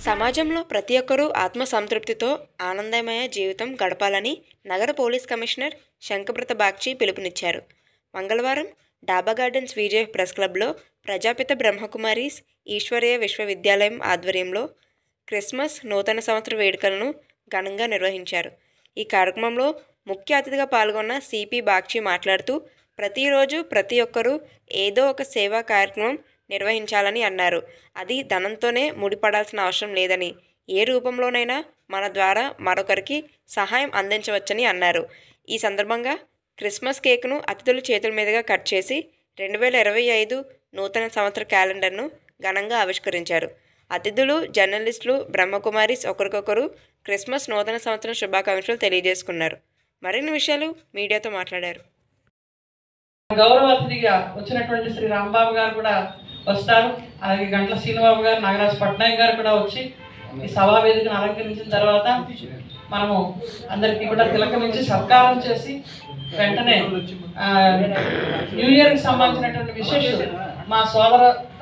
సమాజంలో ప్రతి ఒక్కరూ ఆత్మసంతృప్తితో ఆనందమయ జీవితం గడపాలని నగర పోలీస్ కమిషనర్ శంకబ్రత బాగ్చి పిలుపునిచ్చారు. మంగళవారం డాబా గార్డెన్స్ విజయ్ ప్రెస్ క్లబ్లో ప్రజాపిత బ్రహ్మకుమారీస్ ఈశ్వరీయ విశ్వవిద్యాలయం ఆధ్వర్యంలో క్రిస్మస్ నూతన సంవత్సర వేడుకలను ఘనంగా నిర్వహించారు. ఈ కార్యక్రమంలో ముఖ్య అతిథిగా పాల్గొన్న సిపి బాగ్చి మాట్లాడుతూ ప్రతిరోజు ప్రతి ఒక్కరూ ఏదో ఒక సేవా కార్యక్రమం నిర్వహించాలని అన్నారు. అది ధనంతోనే ముడిపడాల్సిన అవసరం లేదని, ఏ రూపంలోనైనా మన ద్వారా మరొకరికి సహాయం అందించవచ్చని అన్నారు. ఈ సందర్భంగా క్రిస్మస్ కేక్ను అతిథుల చేతుల మీదుగా కట్ చేసి 2025 నూతన సంవత్సర క్యాలెండర్ను ఘనంగా ఆవిష్కరించారు. అతిథులు, జర్నలిస్టులు, బ్రహ్మకుమారీస్ ఒకరికొకరు క్రిస్మస్ నూతన సంవత్సరం శుభాకాంక్షలు తెలియజేసుకున్నారు. మరిన్ని విషయాలు మీడియాతో మాట్లాడారు. గౌరవ అతిథిగా వచ్చినటువంటి శ్రీ రాంబాబు గారు కూడా వస్తారు. అలాగే గంట్ల శ్రీనిబాబు గారు, నాగరాజ్ పట్నాయక్ గారు కూడా వచ్చి ఈ సభా వేదికను అలంకరించిన తర్వాత మనము అందరికీ కూడా తిలకమించి సత్కారం చేసి వెంటనే న్యూ ఇయర్కి సంబంధించినటువంటి విశేషాలు మా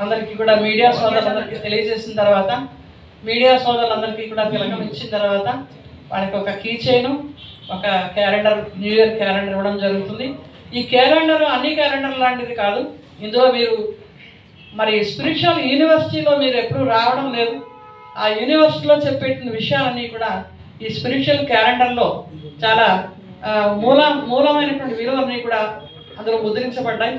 అందరికీ కూడా మీడియా సోదరులందరికీ తెలియజేసిన తర్వాత, మీడియా సోదరులందరికీ కూడా తిలకమించిన తర్వాత వాళ్ళకి ఒక కీ చైన్, ఒక క్యాలెండర్, న్యూ ఇయర్ క్యాలెండర్ ఇవ్వడం జరుగుతుంది. ఈ క్యాలెండర్ అన్ని క్యాలెండర్ లాంటిది కాదు. ఇందులో మీరు మరి స్పిరిచువల్ యూనివర్సిటీలో మీరు ఎప్పుడు రావడం లేదు. ఆ యూనివర్సిటీలో చెప్పేటువంటి విషయాలన్నీ కూడా ఈ స్పిరిచువల్ క్యాలెండర్లో చాలా మూలమైనటువంటి విలువలన్నీ కూడా అందులో ముద్రించబడ్డాయి.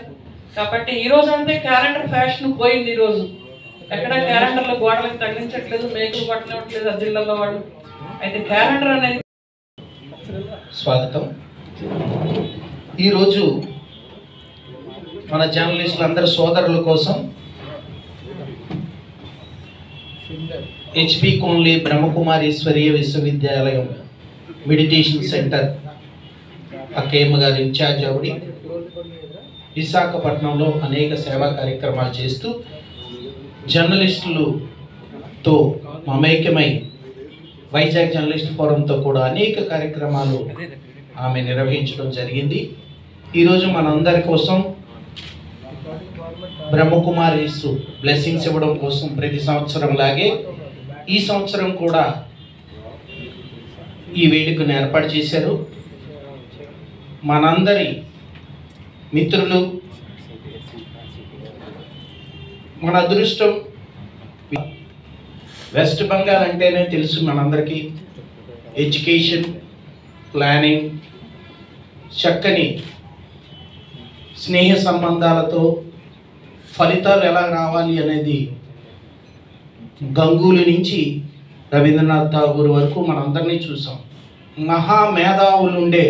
కాబట్టి ఈరోజు అంటే క్యాలెండర్ ఫ్యాషన్ పోయింది. ఈరోజు ఎక్కడ క్యాలెండర్లో గోడలకు తగిలించట్లేదు, మేకులు పట్టనివ్వట్లేదు అద్దిళ్లలో వాళ్ళు. అయితే క్యాలెండర్ అనేది. స్వాగతం. ఈరోజు మన జర్నలిస్టులందరి సోదరుల కోసం హెచ్పి కోన్లీ బ్రహ్మకుమారీశ్వరీయ విశ్వవిద్యాలయం మెడిటేషన్ సెంటర్ అక్కయ్యమ్మ గారు ఇన్ఛార్జ్ ఆవిడ విశాఖపట్నంలో అనేక సేవా కార్యక్రమాలు చేస్తూ జర్నలిస్టులతో మమేకమై వైజాగ్ జర్నలిస్ట్ ఫోరంతో కూడా అనేక కార్యక్రమాలు ఆమె నిర్వహించడం జరిగింది. ఈరోజు మనందరి కోసం బ్రహ్మకుమారీస్ బ్లెస్సింగ్స్ ఇవ్వడం కోసం ప్రతి సంవత్సరం లాగే ఈ సంవత్సరం కూడా ఈ వేడుకను ఏర్పాటు చేశారు. మనందరి మిత్రులు, మన అదృష్టం. వెస్ట్ బెంగాల్ అంటేనే తెలుసు మనందరికీ, ఎడ్యుకేషన్, ప్లానింగ్, చక్కని స్నేహ సంబంధాలతో ఫలితాలు ఎలా రావాలి అనేది గంగూలీ నుంచి రవీంద్రనాథ్ ఠాగూర్ వరకు మనందరినీ చూసాం. మహామేధావులు ఉండే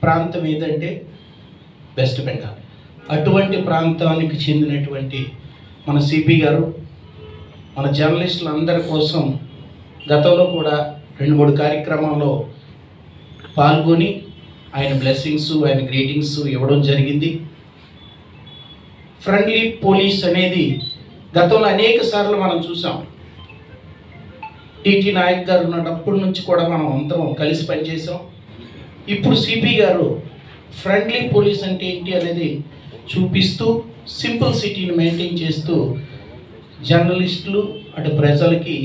ప్రాంతం ఏదంటే వెస్ట్ బెంగాల్. అటువంటి ప్రాంతానికి చెందినటువంటి మన సిపి గారు మన జర్నలిస్టులందరి కోసం గతంలో కూడా 2-3 కార్యక్రమాల్లో పాల్గొని ఆయన బ్లెస్సింగ్స్, ఆయన గ్రీటింగ్స్ ఇవ్వడం జరిగింది. ఫ్రెండ్లీ పోలీస్ అనేది గతంలో అనేక సార్లు మనం చూసాం. టిటి నాయక్ గారు ఉన్నప్పటి నుంచి కూడా మనం అందరం కలిసి పనిచేసాం. ఇప్పుడు సిపి గారు ఫ్రెండ్లీ పోలీస్ అంటే ఏంటి అనేది చూపిస్తూ సింపుల్ సిటీని మెయింటైన్ చేస్తూ జర్నలిస్టులు అటు ప్రజలకి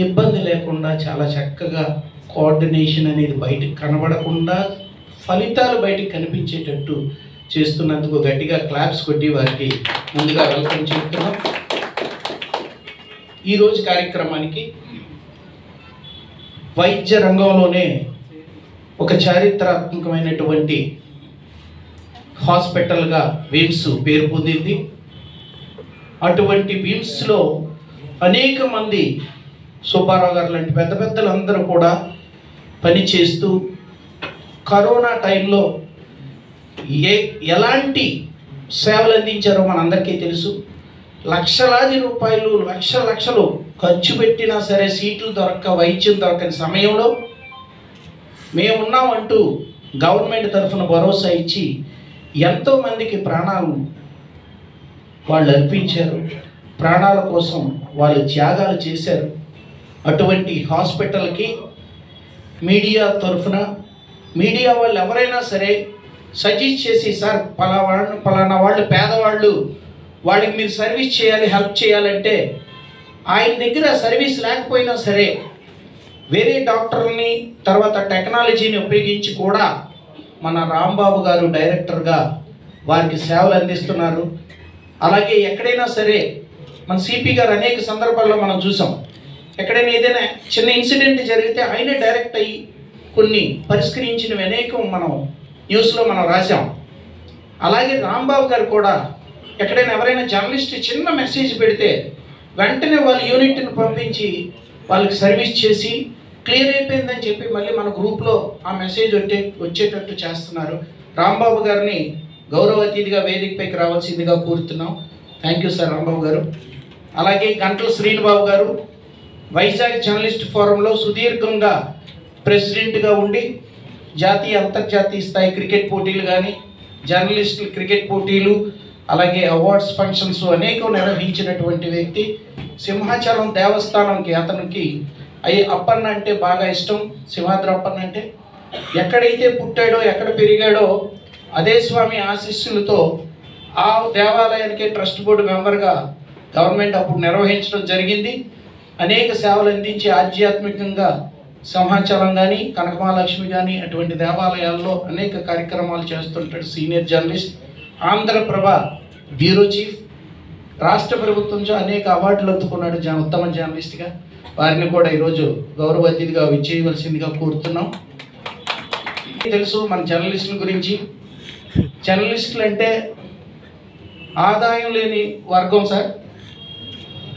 ఇబ్బంది లేకుండా చాలా చక్కగా కోఆర్డినేషన్ అనేది బయటకు కనబడకుండా ఫలితాలు బయటకు కనిపించేటట్టు చేస్తున్నందుకు గట్టిగా క్లాప్స్ కొట్టి వారికి ముందుగా వెల్కమ్ చెప్తున్నాం. ఈరోజు కార్యక్రమానికి వైద్య రంగంలోనే ఒక చారిత్రాత్మకమైనటువంటి హాస్పిటల్గా విమ్స్ పేరు పొందింది. అటువంటి విమ్స్లో అనేక మంది సుబ్బారావు గారు లాంటి పెద్ద పెద్దలందరూ కూడా పనిచేస్తూ కరోనా టైంలో ఎలాంటి సేవలు అందించారో మనందరికీ తెలుసు. లక్షలాది రూపాయలు, లక్షలు ఖర్చు పెట్టినా సరే సీట్లు దొరక్క, వైద్యం దొరకని సమయంలో మేమున్నామంటూ గవర్నమెంట్ తరఫున భరోసా ఇచ్చి ఎంతోమందికి ప్రాణాలు వాళ్ళు అర్పించారు. ప్రాణాల కోసం వాళ్ళు త్యాగాలు చేశారు. అటువంటి హాస్పిటల్కి మీడియా తరఫున మీడియా వాళ్ళు ఎవరైనా సరే సజెస్ట్ చేసి, సార్ పలానా వాళ్ళు పేదవాళ్ళు, వాళ్ళకి మీరు సర్వీస్ చేయాలి, హెల్ప్ చేయాలంటే ఆయన దగ్గర సర్వీస్ లేకపోయినా సరే వేరే డాక్టర్ని తర్వాత టెక్నాలజీని ఉపయోగించి కూడా మన రాంబాబు గారు డైరెక్టర్గా వారికి సేవలు అందిస్తున్నారు. అలాగే ఎక్కడైనా సరే మన సిపి గారు అనేక సందర్భాల్లో మనం చూసాం, ఎక్కడైనా ఏదైనా చిన్న ఇన్సిడెంట్ జరిగితే ఆయనే డైరెక్ట్ అయ్యి కొన్ని పరిష్కరించినవి అనేకం మనం న్యూస్లో మనం రాసాం. అలాగే రాంబాబు గారు కూడా ఎక్కడైనా ఎవరైనా జర్నలిస్ట్ చిన్న మెసేజ్ పెడితే వెంటనే వాళ్ళ యూనిట్ని పంపించి వాళ్ళకి సర్వీస్ చేసి క్లియర్ అయిపోయిందని చెప్పి మళ్ళీ మన గ్రూప్లో ఆ మెసేజ్ వచ్చేటట్టు చేస్తున్నారు. రాంబాబు గారిని గౌరవ అతిథిగా వేదికపైకి రావాల్సిందిగా కోరుతున్నాం. థ్యాంక్ యూ సార్ రాంబాబు గారు. అలాగే గంటల శ్రీనిబాబు గారు వైజాగ్ జర్నలిస్ట్ ఫోరంలో సుదీర్ఘంగా ప్రెసిడెంట్గా ఉండి జాతీయ అంతర్జాతీయ స్థాయి క్రికెట్ పోటీలు కానీ జర్నలిస్టులు క్రికెట్ పోటీలు అలాగే అవార్డ్స్ ఫంక్షన్స్ అనేకం నిర్వహించినటువంటి వ్యక్తి. సింహాచలం దేవస్థానంకి అతనికి అప్పన్న అంటే బాగా ఇష్టం. సింహాద్రి అప్పన్న అంటే ఎక్కడైతే పుట్టాడో ఎక్కడ పెరిగాడో అదే స్వామి ఆశీస్సులతో ఆ దేవాలయానికి ట్రస్ట్ బోర్డు మెంబర్గా గవర్నమెంట్ అప్పుడు నిర్వహించడం జరిగింది. అనేక సేవలు అందించి ఆధ్యాత్మికంగా సింహాచలం కానీ కనకమహాలక్ష్మి కానీ అటువంటి దేవాలయాల్లో అనేక కార్యక్రమాలు చేస్తుంటాడు. Senior journalist, Andhra Prabha bureau chief, రాష్ట్ర ప్రభుత్వంతో అనేక అవార్డులు అందుకున్నాడు ఉత్తమ జర్నలిస్ట్గా. వారిని కూడా ఈరోజు గౌరవ అతిథిగా విచ్చేయవలసిందిగా కోరుతున్నాం. తెలుసు మన జర్నలిస్టుల గురించి, జర్నలిస్టులు అంటే ఆదాయం లేని వర్గం సార్.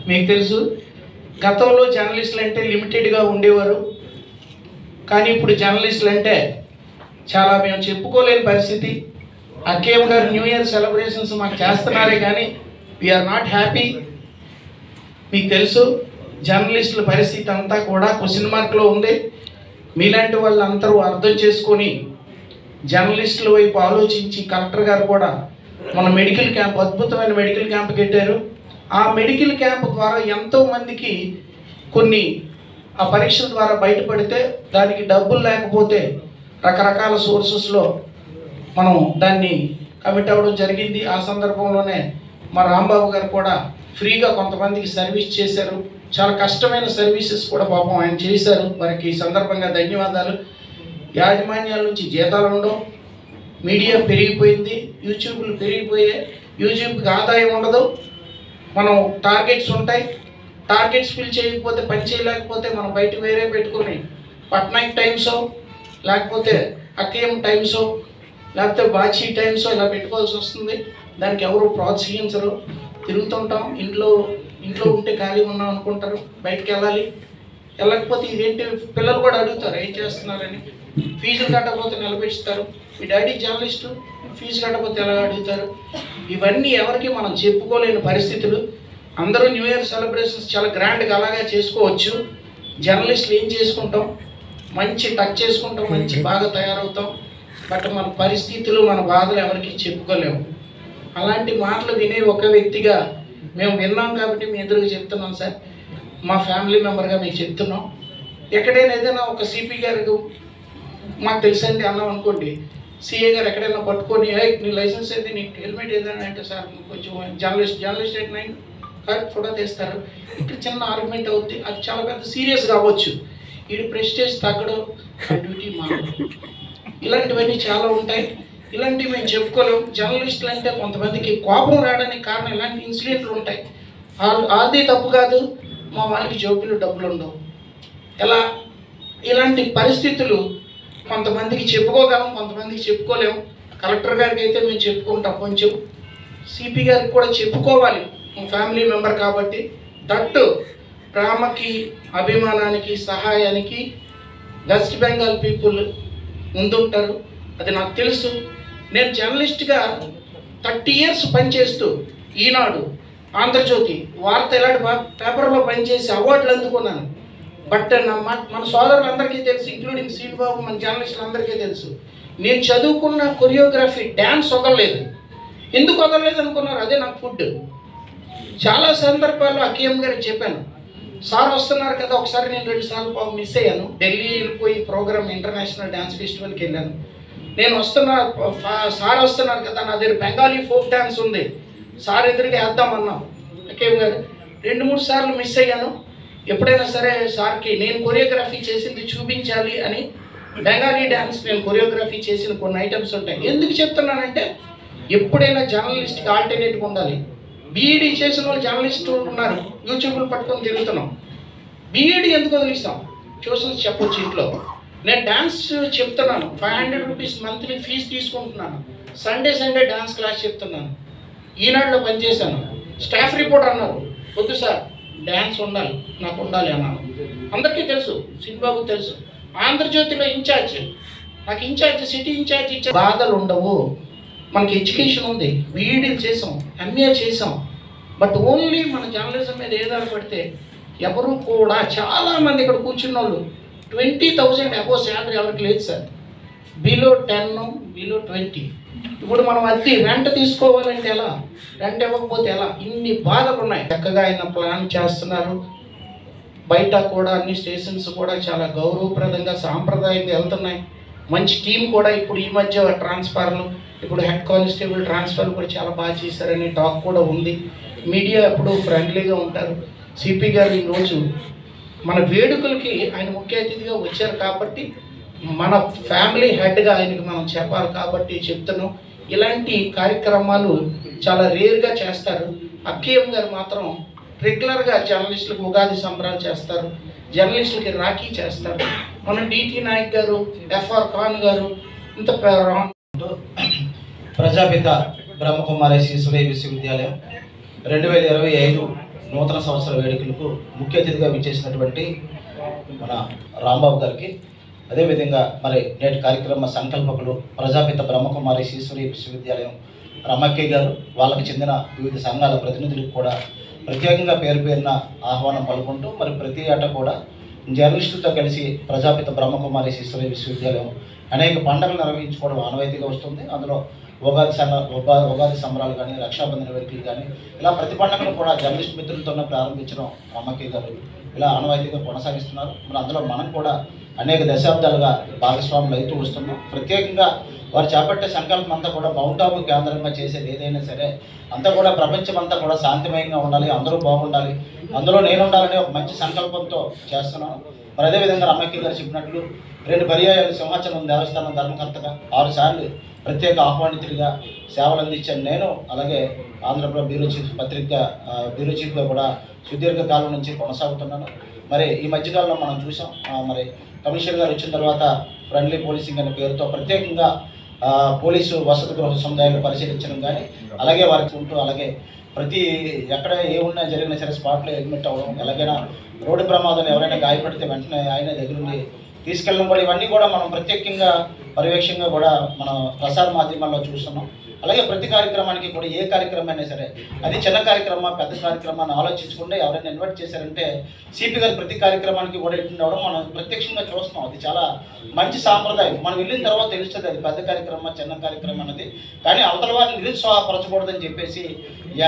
మీకు తెలుసు గతంలో జర్నలిస్టులు అంటే లిమిటెడ్గా ఉండేవారు, కానీ ఇప్పుడు జర్నలిస్టులు అంటే చాలా మేము చెప్పుకోలేని పరిస్థితి. అక్కేమ్ గారు న్యూ ఇయర్ సెలబ్రేషన్స్ మాకు చేస్తున్నారే కానీ వీఆర్ నాట్ హ్యాపీ. మీకు తెలుసు జర్నలిస్టుల పరిస్థితి అంతా కూడా క్వశ్చన్ మార్క్లో ఉంది. మీలాంటి వాళ్ళు అందరూ అర్థం చేసుకొని జర్నలిస్టుల వైపు ఆలోచించి కలెక్టర్ గారు కూడా మన మెడికల్ క్యాంప్, అద్భుతమైన మెడికల్ క్యాంప్ పెట్టారు. ఆ మెడికల్ క్యాంప్ ద్వారా ఎంతోమందికి కొన్ని ఆ పరీక్షల ద్వారా బయటపడితే దానికి డబ్బులు లేకపోతే రకరకాల సోర్సెస్లో మనం దాన్ని కమిట్ అవ్వడం జరిగింది. ఆ సందర్భంలోనే మా రాంబాబు గారు కూడా ఫ్రీగా కొంతమందికి సర్వీస్ చేశారు. చాలా కష్టమైన సర్వీసెస్ కూడా పాపం ఆయన చేశారు. వారికి ఈ సందర్భంగా ధన్యవాదాలు. యాజమాన్యాల నుంచి జీతాలు ఉండవు, మీడియా పెరిగిపోయింది, యూట్యూబ్లు పెరిగిపోయాయి, యూట్యూబ్కి ఆదాయం ఉండదు. మనం టార్గెట్స్ ఉంటాయి, టార్గెట్స్ ఫిల్ చేయకపోతే పని చేయలేకపోతే మనం బయట వేరే పెట్టుకొని పట్నాయక్ టైమ్సో లేకపోతే అకేఎం టైమ్సో లేకపోతే బాచీ టైమ్సో ఇలా పెట్టుకోవాల్సి వస్తుంది. దానికి ఎవరు ప్రోత్సహించరు. తిరుగుతుంటాం, ఇంట్లో ఉంటే ఖాళీగా ఉన్నాం అనుకుంటారు, బయటికి వెళ్ళకపోతే ఇదేంటి పిల్లలు కూడా అడుగుతారు ఏం చేస్తున్నారని. ఫీజులు కట్టకపోతే నిలబెట్టుస్తారు. మీ డాడీ జర్నలిస్టు, ఫీజు కట్టకపోతే ఎలా అడుగుతారు. ఇవన్నీ ఎవరికి మనం చెప్పుకోలేని పరిస్థితులు. అందరూ న్యూ ఇయర్ సెలబ్రేషన్స్ చాలా గ్రాండ్గా అలాగే చేసుకోవచ్చు. జర్నలిస్టులు ఏం చేసుకుంటాం, మంచి టచ్ చేసుకుంటాం, మంచి బాగా తయారవుతాం. బట్ మన పరిస్థితులు మన బాధలు ఎవరికి చెప్పుకోలేము. అలాంటి మాటలు వినే ఒక వ్యక్తిగా మేము విన్నాం కాబట్టి మీ ఎదురుగా చెప్తున్నాం సార్. మా ఫ్యామిలీ మెంబర్గా మీకు చెప్తున్నాం. ఎక్కడైనా ఏదైనా ఒక సిపి గారు మాకు తెలుసండి అన్నాం అనుకోండి, సిఏ గారు ఎక్కడైనా పట్టుకొని నీ లైసెన్స్ అయితే నీకు హెల్మెట్ ఏదైనా అంటే సార్ కొంచెం జర్నలిస్ట్ అయితే నైన్ కరెక్ట్ ఫోటో తీస్తారు. ఇక్కడ చిన్న ఆర్గ్యుమెంట్ అవుద్ది, అది చాలా పెద్ద సీరియస్ కావచ్చు. వీడి ప్రెస్టేజ్ తగ్గడం డ్యూటీ మారడం, ఇలాంటివన్నీ చాలా ఉంటాయి. ఇలాంటివి మేము చెప్పుకోలేము. జర్నలిస్టులు అంటే కొంతమందికి కోపం రావడానికి కారణం ఇలాంటి ఇన్సిడెంట్లు ఉంటాయి. వాళ్ళది తప్పు కాదు, మా వాళ్ళకి జోబులు డబ్బులు ఉండవు. ఎలా ఇలాంటి పరిస్థితులు కొంతమందికి చెప్పుకోగలం, కొంతమందికి చెప్పుకోలేము. కలెక్టర్ గారికి అయితే మేము చెప్పుకుంటాం, కొంచెం సిపి గారికి కూడా చెప్పుకోవాలి, ఫ్యామిలీ మెంబర్ కాబట్టి. దట్టు ప్రేమకి, అభిమానానికి, సహాయానికి వెస్ట్ బెంగాల్ పీపుల్ ముందుంటారు. అది నాకు తెలుసు. నేను జర్నలిస్ట్గా 30 ఇయర్స్ పనిచేస్తూ ఈనాడు, ఆంధ్రజ్యోతి, వార్త ఇలాంటి పేపర్లో పనిచేసి అవార్డులు అందుకున్నాను. బట్ మన సోదరులందరికీ తెలుసు, ఇంక్లూడింగ్ శ్రీబాబు, మన జర్నలిస్టులందరికీ తెలుసు, నేను చదువుకున్న కొరియోగ్రఫీ డ్యాన్స్ వదలలేదు. ఎందుకు వదలలేదు అనుకున్నారు? అదే నాకు ఫుడ్. చాలా సందర్భాల్లో అకేఎం గారికి చెప్పాను, సార్ వస్తున్నారు కదా, ఒకసారి నేను 2 సార్లు మిస్ అయ్యాను. ఢిల్లీ వెళ్ళిపోయి ప్రోగ్రామ్ ఇంటర్నేషనల్ డ్యాన్స్ ఫెస్టివల్కి వెళ్ళాను. నేను సార్ వస్తున్నారు కదా, నా దగ్గర బెంగాలీ ఫోక్ డ్యాన్స్ ఉంది, సార్ ఎదురుగా వేద్దామన్నాం. అకేం గారు 2-3 సార్లు మిస్ అయ్యాను. ఎప్పుడైనా సరే సార్కి నేను కొరియోగ్రఫీ చేసింది చూపించాలి అని బెంగాలీ డ్యాన్స్ నేను కొరియోగ్రఫీ చేసిన కొన్ని ఐటమ్స్ ఉంటాయి. ఎందుకు చెప్తున్నానంటే ఎప్పుడైనా జర్నలిస్ట్కి ఆల్టర్నేటివ్ ఉండాలి. బీఈడీ చేసిన వాళ్ళు జర్నలిస్టు ఉన్నారు, యూట్యూబ్లు పట్టుకొని తిరుగుతున్నాం. బీఈడీ ఎందుకు వదిలిస్తాం? ట్యూషన్స్ చెప్పొచ్చు ఇంట్లో. నేను డ్యాన్స్ చెప్తున్నాను, 500 రూపీస్ మంత్లీ ఫీజు తీసుకుంటున్నాను. సండే డ్యాన్స్ క్లాస్ చెప్తున్నాను. ఈనాడులో పనిచేశాను. స్టాఫ్ రిపోర్టర్ అన్నారు, వద్దు సార్ డ్యాన్స్ ఉండాలి, నాకు ఉండాలి అన్నాను. అందరికీ తెలుసు, సింబాబుకి తెలుసు. ఆంధ్రజ్యోతిలో ఇన్ఛార్జ్, నాకు ఇన్ఛార్జ్, సిటీ ఇన్ఛార్జ్ ఇచ్చే బాధలు ఉండవు. మనకి ఎడ్యుకేషన్ ఉంది, బీఈడీలు చేసాం, ఎంఏ చేసాం. బట్ ఓన్లీ మన జర్నలిజం మీద ఏదారు పడితే ఎవరు కూడా చాలామంది ఇక్కడ కూర్చున్న వాళ్ళు 20,000 అబోవ్ శాలరీ ఎవరికి లేదు సార్. Below 10, below 20. ఇప్పుడు మనం అద్దె రెంట్ తీసుకోవాలంటే ఎలా, రెంట్ ఇవ్వకపోతే ఎలా, ఇన్ని బాధలు ఉన్నాయి. చక్కగా ఆయన ప్లాన్ చేస్తున్నారు. బయట కూడా అన్ని స్టేషన్స్ కూడా చాలా గౌరవప్రదంగా సాంప్రదాయంగా వెళ్తున్నాయి. మంచి టీం కూడా ఇప్పుడు ఈ మధ్య ట్రాన్స్ఫర్లు, ఇప్పుడు హెడ్ కానిస్టేబుల్ ట్రాన్స్ఫర్ కూడా చాలా బాగా చేశారని టాక్ కూడా ఉంది. మీడియా ఎప్పుడు ఫ్రెండ్లీగా ఉంటారు. సిపి గారు ఈరోజు మన వేడుకలకి ఆయన ముఖ్య అతిథిగా వచ్చారు కాబట్టి మన ఫ్యామిలీ హెడ్గా ఆయనకి మనం చెప్పాలి కాబట్టి చెప్తున్నాం. ఇలాంటి కార్యక్రమాలు చాలా రేర్గా చేస్తారు. అక్కియం గారు మాత్రం రెగ్యులర్గా జర్నలిస్టులకు ఉగాది సంబరాలు చేస్తారు, జర్నలిస్టులకి రాఖీ చేస్తారు. మన డిటి నాయక్ గారు, ఎఫ్ఆర్ ఖాన్ గారు, ఇంత ప్రజాపిత బ్రహ్మకుమారి ఈశ్వరీయ విశ్వవిద్యాలయం 2025 నూతన సంవత్సర వేడుకలకు ముఖ్య అతిథిగా విచ్చేసినటువంటి మన రాంబాబు గారికి, అదేవిధంగా మరి నేటి కార్యక్రమ సంకల్పకులు ప్రజాపిత బ్రహ్మకుమారి ఈశ్వరీయ విశ్వవిద్యాలయం రమక్కయ్య గారు, వాళ్ళకి చెందిన వివిధ సంఘాల ప్రతినిధులకు కూడా ప్రత్యేకంగా పేరున ఆహ్వానం పలుకుంటూ మరి ప్రతి ఏటా కూడా జర్నలిస్టులతో కలిసి ప్రజాపిత బ్రహ్మకుమారి ఈశ్వరీయ విశ్వవిద్యాలయం అనేక పండుగలు నిర్వహించుకోవడం ఆనవాయితీగా వస్తుంది. అందులో ఉగాది సంబరాలు కానీ, రక్షాబంధన వేడుకలు కానీ, ఇలా ప్రతి పండుగను కూడా జర్నలిస్ట్ మిత్రులతోనే ప్రారంభించడం రామక్కయ్య గారు ఇలా ఆనవాయితీగా కొనసాగిస్తున్నారు. మరి అందులో మనం కూడా అనేక దశాబ్దాలుగా భాగస్వాములు అవుతూ వస్తున్నాం. ప్రత్యేకంగా వారు చేపట్టే సంకల్పం అంతా కూడా మౌంటాబు కేంద్రంగా చేసేది ఏదైనా సరే అంతా కూడా ప్రపంచం అంతా కూడా శాంతిమయంగా ఉండాలి, అందరూ బాగుండాలి, అందులో నేను ఉండాలని ఒక మంచి సంకల్పంతో చేస్తున్నాను. మరి అదేవిధంగా రమక్కయ్య గారు చెప్పినట్లు 2 పర్యాయాలు సింహాచలం దేవస్థానం ధర్మకర్తగా, 6 సార్లు ప్రత్యేక ఆహ్వానితుడిగా సేవలు అందించాను నేను. అలాగే ఆంధ్రప్రదేశ్ బ్యూరో చీఫ్ బ్యూరో చీఫ్గా కూడా సుదీర్ఘకాలం నుంచి కొనసాగుతున్నాను. మరి ఈ మధ్యకాలంలో మనం చూసాం, మరి కమిషనర్ గారు వచ్చిన తర్వాత ఫ్రెండ్లీ పోలీసింగ్ అనే పేరుతో ప్రత్యేకంగా పోలీసు వసతి గృహ సముదాయాలు పరిశీలించడం కానీ, అలాగే వారికి ఉంటూ, అలాగే ప్రతి ఎక్కడ ఏమున్నా జరిగినా సరే స్పాట్లో అడ్మిట్ అవ్వడం, ఎలాగైనా రోడ్డు ప్రమాదాలు ఎవరైనా గాయపడితే వెంటనే ఆయన దగ్గరుండి తీసుకెళ్ళడం కూడా, ఇవన్నీ కూడా మనం ప్రత్యేకంగా పర్యవేక్షంగా కూడా మనం ప్రసార మాధ్యమాల్లో చూస్తున్నాం. అలాగే ప్రతి కార్యక్రమానికి కూడా ఏ కార్యక్రమం అయినా సరే అది చిన్న కార్యక్రమం పెద్ద కార్యక్రమాన్ని ఆలోచించకుండా ఎవరైనా ఇన్వైట్ చేశారంటే సిపి గారు ప్రతి కార్యక్రమానికి కూడా అటెండ్ అవ్వడం మనం ప్రత్యక్షంగా చూస్తున్నాం. అది చాలా మంచి సాంప్రదాయం. మనం వెళ్ళిన తర్వాత తెలుస్తుంది అది పెద్ద కార్యక్రమం చిన్న కార్యక్రమం అనేది. కానీ అవతల వారిని నిరుత్సాహపరచకూడదని చెప్పేసి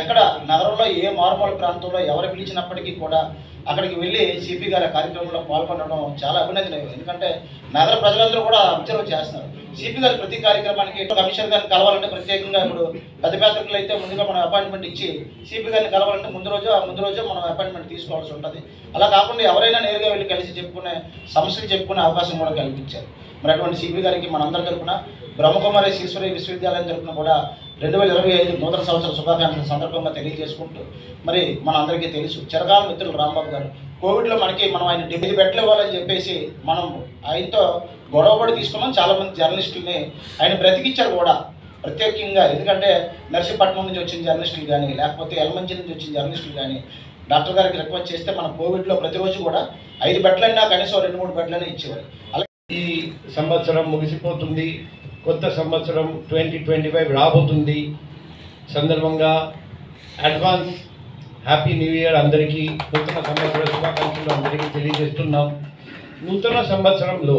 ఎక్కడ నగరంలో ఏ మారుమూల ప్రాంతంలో ఎవరు పిలిచినప్పటికీ కూడా అక్కడికి వెళ్ళి సిపి గారి కార్యక్రమంలో పాల్గొనడం చాలా అభినందనీయం. ఎందుకంటే నగర ప్రజలందరూ కూడా అబ్జర్వ్ చేస్తున్నారు. సిపి గారు ప్రతి కార్యక్రమానికి కమిషనర్ గారిని కలవాలంటే ప్రత్యేకంగా ఇప్పుడు పెద్ద పేదకులు అయితే ముందుగా మనం అపాయింట్మెంట్ ఇచ్చి సిపి గారిని కలవాలంటే ముందు రోజు మనం అపాయింట్మెంట్ తీసుకోవాల్సి ఉంటుంది. అలా కాకుండా ఎవరైనా నేరుగా వెళ్ళి కలిసి చెప్పుకునే సమస్యలు చెప్పుకునే అవకాశం కూడా కల్పించారు. మరి అటువంటి సిపి గారికి మనందరి తరపున బ్రహ్మకుమారి ఈశ్వరీయ విశ్వవిద్యాలయం తరపున కూడా 2025 నూతన సంవత్సర శుభాకాంక్షల సందర్భంగా తెలియజేసుకుంటూ, మరి మన అందరికీ తెలుసు చిరకాల మిత్రులు రాంబాబు గారు కోవిడ్లో మనం ఆయన 10 బెడ్లు ఇవ్వాలని చెప్పేసి మనం ఆయనతో గొడవపడి తీసుకున్నాం. చాలామంది జర్నలిస్టులని ఆయన బ్రతికిచ్చారు కూడా ప్రత్యేకంగా. ఎందుకంటే నర్సీపట్నం నుంచి వచ్చిన జర్నలిస్టులు కానీ, లేకపోతే ఎలమంచి నుంచి వచ్చిన జర్నలిస్టులు కానీ డాక్టర్ గారికి రిక్వెస్ట్ చేస్తే మన కోవిడ్లో ప్రతిరోజు కూడా 5 బెడ్లైనా కనీసం 2-3 బెడ్లైనా ఇచ్చేవారు. ఈ సంవత్సరం ముగిసిపోతుంది, కొత్త సంవత్సరం 2025 రాబోతుంది. సందర్భంగా అడ్వాన్స్ హ్యాపీ న్యూ ఇయర్ అందరికీ, నూతన సంవత్సర శుభాకాంక్షలు అందరికీ తెలియజేస్తున్నాం. నూతన సంవత్సరంలో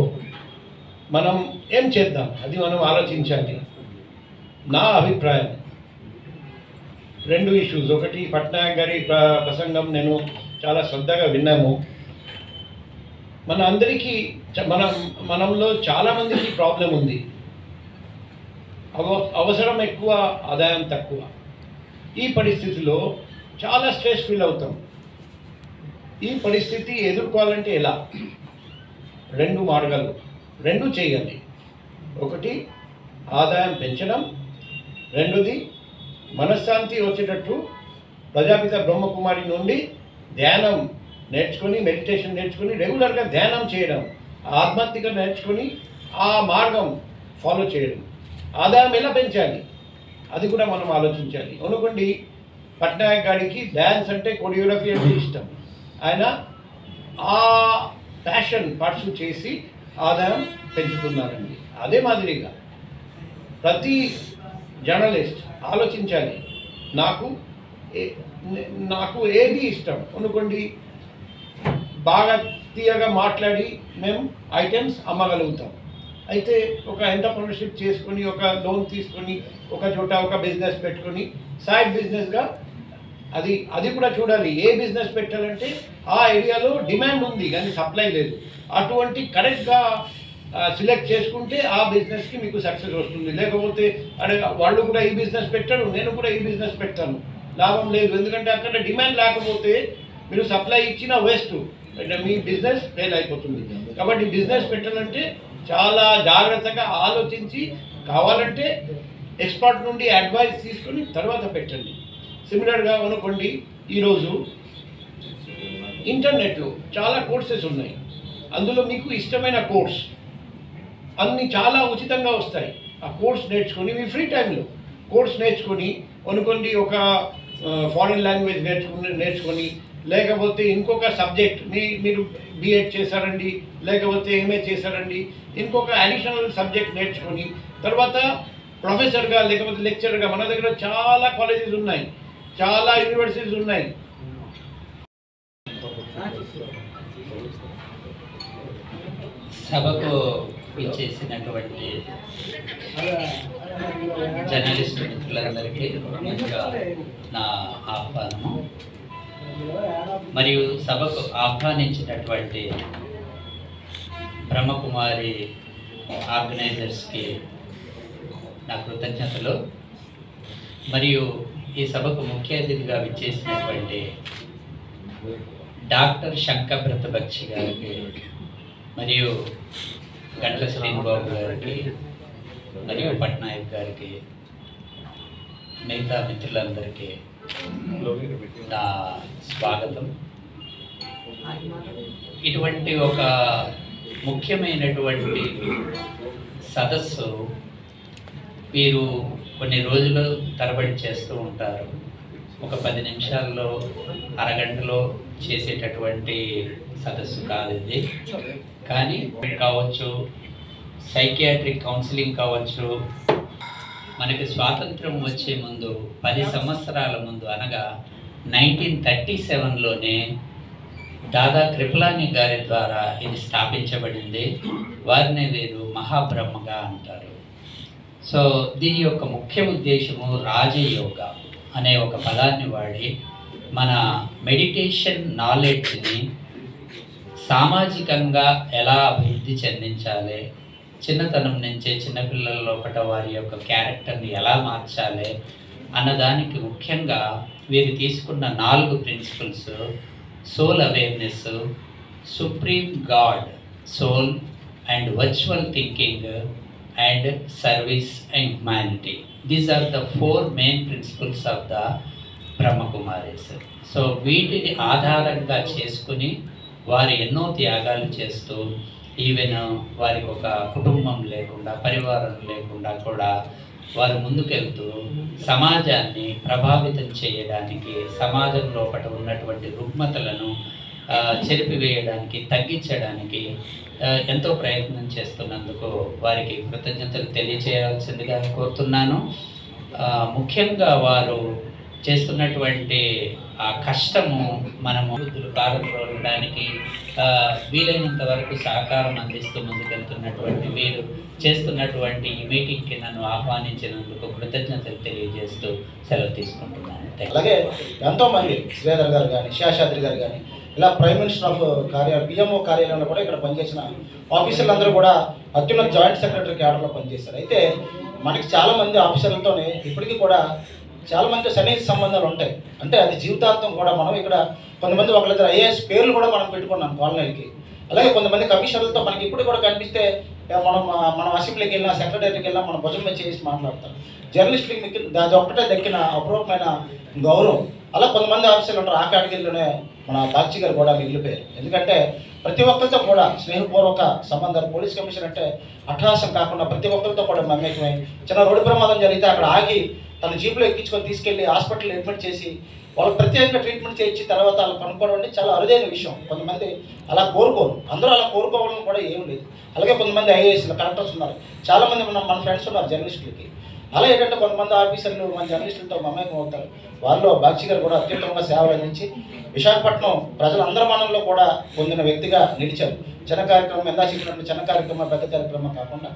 మనం ఏం చేద్దాం అది మనం ఆలోచించాలి. నా అభిప్రాయం 2 ఇష్యూస్. ఒకటి పట్నాయక్ గారి ప్రసంగం నేను చాలా శ్రద్ధగా విన్నాము. మన అందరికీ మనంలో చాలామందికి ప్రాబ్లం ఉంది. అవసరం ఎక్కువ, ఆదాయం తక్కువ. ఈ పరిస్థితిలో చాలా స్ట్రెస్ ఫీల్ అవుతాం. ఈ పరిస్థితి ఎదుర్కోవాలంటే ఎలా? 2 మార్గాలు, 2 చేయాలి. ఒకటి ఆదాయం పెంచడం, రెండోది మనశ్శాంతి వచ్చేటట్టు ప్రజాపిత బ్రహ్మకుమారి నుండి ధ్యానం నేర్చుకొని, మెడిటేషన్ నేర్చుకొని, రెగ్యులర్గా ధ్యానం చేయడం, ఆత్మహత్యగా నేర్చుకొని ఆ మార్గం ఫాలో చేయడం. ఆదాయం ఎలా పెంచాలి అది కూడా మనం ఆలోచించాలి. అనుకోండి, పట్నాయక్ గారికి డ్యాన్స్ అంటే, కొరియోగ్రఫీ అంటే ఇష్టం. ఆయన ఆ ప్యాషన్ పర్సూ చేసి ఆదాయం పెంచుతున్నారండి. అదే మాదిరిగా ప్రతి జర్నలిస్ట్ ఆలోచించాలి, నాకు ఏది ఇష్టం అనుకోండి, బాగా తీయగా మాట్లాడి మేము ఐటమ్స్ అమ్మగలుగుతాం. అయితే ఒక ఎంటర్ప్రినర్షిప్ చేసుకొని, ఒక లోన్ తీసుకొని, ఒక చోట ఒక బిజినెస్ పెట్టుకొని సైడ్ బిజినెస్గా అది కూడా చూడాలి. ఏ బిజినెస్ పెట్టాలంటే ఆ ఏరియాలో డిమాండ్ ఉంది కానీ సప్లై లేదు. అటువంటి కరెక్ట్గా సెలెక్ట్ చేసుకుంటే ఆ బిజినెస్కి మీకు సక్సెస్ వస్తుంది. లేకపోతే అరే వాళ్ళు కూడా ఈ బిజినెస్ పెట్టారు, నేను కూడా ఈ బిజినెస్ పెట్టాను, లాభం లేదు. ఎందుకంటే అక్కడ డిమాండ్ లేకపోతే మీరు సప్లై ఇచ్చినా వేస్ట్, మీ బిజినెస్ ఫెయిల్ అయిపోతుంది. కాబట్టి బిజినెస్ పెట్టాలంటే చాలా జాగ్రత్తగా ఆలోచించి, కావాలంటే ఎక్స్పర్ట్ నుండి అడ్వైస్ తీసుకొని తర్వాత పెట్టండి. సిమిలర్గా అనుకోండి, ఈరోజు ఇంటర్నెట్లో చాలా కోర్సెస్ ఉన్నాయి. అందులో మీకు ఇష్టమైన కోర్స్ అన్నీ చాలా ఉచితంగా వస్తాయి. ఆ కోర్స్ నేర్చుకొని మీ ఫ్రీ టైంలో కోర్స్ నేర్చుకొని అనుకోండి, ఒక ఫారిన్ లాంగ్వేజ్ నేర్చుకొని, లేకపోతే ఇంకొక సబ్జెక్ట్ మీరు బీఎడ్ చేశారండి, లేకపోతే ఎంఏ చేశారండి, ఇంకొక అడిషనల్ సబ్జెక్ట్ నేర్చుకొని తర్వాత ప్రొఫెసర్గా లేకపోతే లెక్చరర్గా, మన దగ్గర చాలా కాలేజెస్ ఉన్నాయి, చాలా యూనివర్సిటీస్ ఉన్నాయి. సభకు ఇచ్చేసినటువంటి జర్నలిస్టు మిత్రులందరికీ ముందుగా నా ఆహ్వానము, మరియు సభకు ఆహ్వానించినటువంటి బ్రహ్మకుమారి ఆర్గనైజర్స్కి నా కృతజ్ఞతలు, మరియు ఈ సభకు ముఖ్య అతిథిగా విచ్చేసినటువంటి డాక్టర్ శంకబ్రత బక్షి గారికి, మరియు గంట్ల శ్రీనిబాబు గారికి, మరియు పట్నాయక్ గారికి, మిగతా మిత్రులందరికీ నా స్వాగతం. ఇటువంటి ఒక ముఖ్యమైనటువంటి సదస్సు వీరు కొన్ని రోజులు తరబడి చేస్తూ ఉంటారు. ఒక 10 నిమిషాల్లో, అరగంటలో చేసేటటువంటి సదస్సు కాదు ఇది. కానీ కావచ్చు, సైకియాట్రిక్ కౌన్సిలింగ్ కావచ్చు, మనకి స్వాతంత్రం వచ్చే ముందు 10 సంవత్సరాల ముందు, అనగా 1937లోనే దాదా కృపలాని గారి ద్వారా ఇది స్థాపించబడింది. వారిని వీరు మహాబ్రహ్మగా అంటారు. సో దీని యొక్క ముఖ్య ఉద్దేశము రాజయోగ అనే ఒక పదాన్ని వాడి మన మెడిటేషన్ నాలెడ్జ్ని సామాజికంగా ఎలా అభివృద్ధి చెందించాలి, చిన్నతనం నుంచే చిన్నపిల్లల లోపల వారి యొక్క క్యారెక్టర్ని ఎలా మార్చాలి అన్నదానికి ముఖ్యంగా వీరు తీసుకున్న 4 principles: soul awareness, supreme God, soul and virtual thinking and service and humanity. These are the 4 main principles of the Brahma Kumaris. So వీటిని ఆధారంగా చేసుకుని వారు ఎన్నో త్యాగాలు చేస్తూ, ఈవెన్ వారికి ఒక కుటుంబం లేకుండా, పరివారం లేకుండా కూడా వారు ముందుకెళ్తూ సమాజాన్ని ప్రభావితం చేయడానికి, సమాజం లోపల ఉన్నటువంటి రుగ్మతలను చెరిపివేయడానికి, తగ్గించడానికి ఎంతో ప్రయత్నం చేస్తున్నందుకు వారికి కృతజ్ఞతలు తెలియజేయాల్సిందిగా కోరుతున్నాను. ముఖ్యంగా వారు చేస్తున్నటువంటి ఆ కష్టము మనము ప్రారంభించడానికి వీలైనంత వరకు సహకారం అందిస్తూ ముందుకెళ్తున్నటువంటి వీరు చేస్తున్నటువంటి ఈ మీటింగ్కి నన్ను ఆహ్వానించినందుకు కృతజ్ఞతలు తెలియజేస్తూ సెలవు తీసుకుంటున్నాను. అలాగే ఎంతోమంది శ్రీధర్ గారు కానీ, శేషాద్రి గారు కానీ, ఇలా ప్రైమ్ మినిస్టర్ ఆఫ్ పిఎంఓ కార్యాలయంలో కూడా ఇక్కడ పనిచేసిన ఆఫీసర్లందరూ కూడా అత్యున్నత జాయింట్ సెక్రటరీ క్యాడర్లో పనిచేశారు. అయితే మనకి చాలామంది ఆఫీసర్లతోనే ఇప్పటికీ కూడా చాలామంది సన్నిహిత సంబంధాలు ఉంటాయి. అంటే అది జీవితాంతం కూడా మనం ఇక్కడ కొంతమంది ఒకళ్ళిద్దరు ఐఏఎస్ పేర్లు కూడా మనం పెట్టుకున్నాం కాలనీలకి. అలాగే కొంతమంది కమిషనర్లతో మనకి ఇప్పుడు కూడా కనిపిస్తే మనం అసెంబ్లీకి వెళ్ళినా సెక్రటరీకి వెళ్ళినా మన భుజం మీద చేసి మాట్లాడతాం. జర్నలిస్టులకి అది ఒక్కటే దక్కిన అపూర్వమైన గౌరవం. అలా కొంతమంది ఆఫీసర్లు ఉంటారు, ఆ కేటగిరీలోనే మన బాక్షి గారు కూడా మిగిలిపోయారు. ఎందుకంటే ప్రతి ఒక్కరితో కూడా స్నేహపూర్వక సంబంధాలు. పోలీస్ కమిషన్ అంటే అట్టహాసం కాకుండా ప్రతి ఒక్కరితో కూడా మమేకమై చిన్న రోడ్డు ప్రమాదం జరిగితే అక్కడ ఆగి తన జీపులో ఎక్కించుకొని తీసుకెళ్ళి హాస్పిటల్ అడ్మిట్ చేసి వాళ్ళకి ప్రత్యేకంగా ట్రీట్మెంట్ చేయించి తర్వాత వాళ్ళు కనుక్కోవడం అంటే చాలా అరుదైన విషయం. కొంతమంది అలా కోరుకోరు, అందరూ అలా కోరుకోవడం కూడా ఏం లేదు. అలాగే కొంతమంది ఐఏఎస్లు కలెక్టర్స్ ఉన్నారు, చాలామంది మన ఫ్రెండ్స్ ఉన్నారు జర్నలిస్టులకి. అలా ఏంటంటే కొంతమంది ఆఫీసర్లు మన జర్నలిస్టులతో మమేకం అవుతారు. వాళ్ళు బాక్షి గారు కూడా అత్యుత్తమంగా సేవలు అందించి విశాఖపట్నం ప్రజలందరి మనంలో కూడా పొందిన వ్యక్తిగా నిలిచారు. చిన్న కార్యక్రమం ఎంత చెప్పినట్టు చిన్న కార్యక్రమం పెద్ద కార్యక్రమం కాకుండా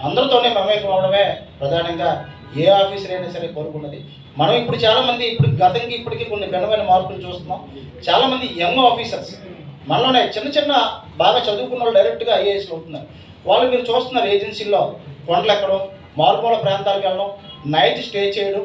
అందరితోనే మమేకం అవడమే ప్రధానంగా ఏ ఆఫీసర్ అయినా సరే కోరుకున్నది. మనం ఇప్పుడు చాలామంది గతంకి ఇప్పటికీ కొన్ని భిన్నమైన మార్పులు చూస్తున్నాం. చాలామంది యంగ్ ఆఫీసర్స్ మనలోనే చిన్న బాగా చదువుకున్న వాళ్ళు డైరెక్ట్గా ఐఏఎస్లు అవుతున్నారు. వాళ్ళు మీరు చూస్తున్నారు ఏజెన్సీల్లో కొండలు ఎక్కడం, మారుమూల ప్రాంతాలకు వెళ్ళడం, నైట్ స్టే చేయడం,